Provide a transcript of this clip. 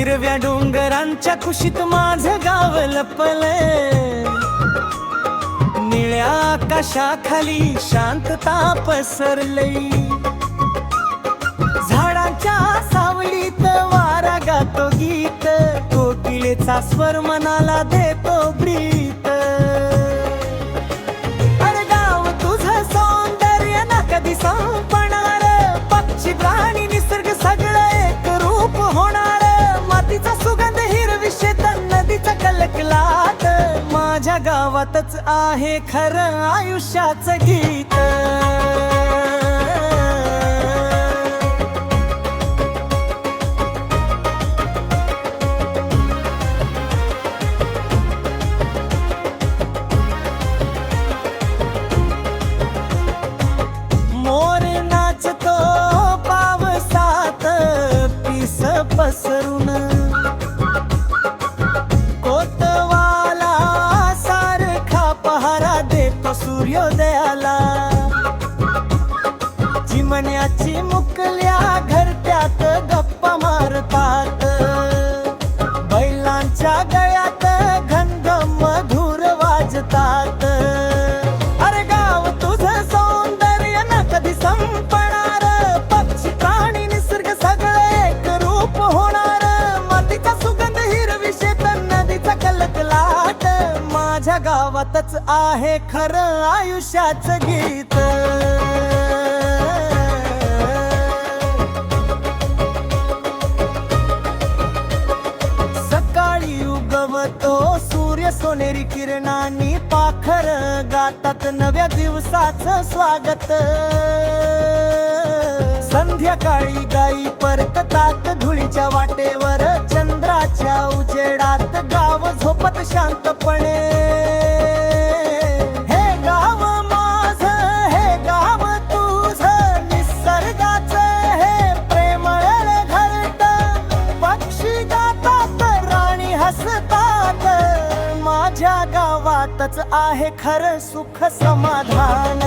हिरव्या डोंगरांच्या कुशीत माझं गाव लपलंय, निळ्या आकाशाखाली शांतता पसरलई, झाडांच्या सावलीत वारा गातो गीत, कोकिळेचा स्वर मनाला देतो प्रीत. अरे गाव तुझं सौंदर्य ना कधी संपणार, पक्षी प्राणी निसर्ग सगळं एक रूप होणार, मातीचा सुगंध हिरवी शेतात नदीचा कलकलाट, माझ्या गावातच आहे खरं आयुष्याचं गीत. मोर नाचतो पावसात पिस पसरून, कोतवाला सारखा पहारा देतो सूर्योदयाला, चिमण्याची मुकल्या घरट्यात गप्पा मारतात, बैलांच्या गळ्यात घंग मधुर वाजतात. अरे गाव तुझं सौंदर्य न कधी संपणार, पक्षी प्राणी निसर्ग सगळं एक रूप होणार, मातीचा सुगंध हिरवी शेत नदीचा कलकलाट, माझ्या गावातच आहे खरं आयुष्याचं गीत. सकाळी उगवतो सूर्य सोनेरी किरणांनी, पाखर गातात नव्या दिवसाचं स्वागत, संध्याकाळी गाई परततात धुळीच्या वाटेवर, चंद्राच्या उजेडात गाव झोपत शांतपणे. हे गाव माझं, हे गाव तुझं, निसर्गाचं हे प्रेमळ घरटं, पक्षी गातात राणी हसतात, माझ्या गावातच आहे खरं सुख समाधान.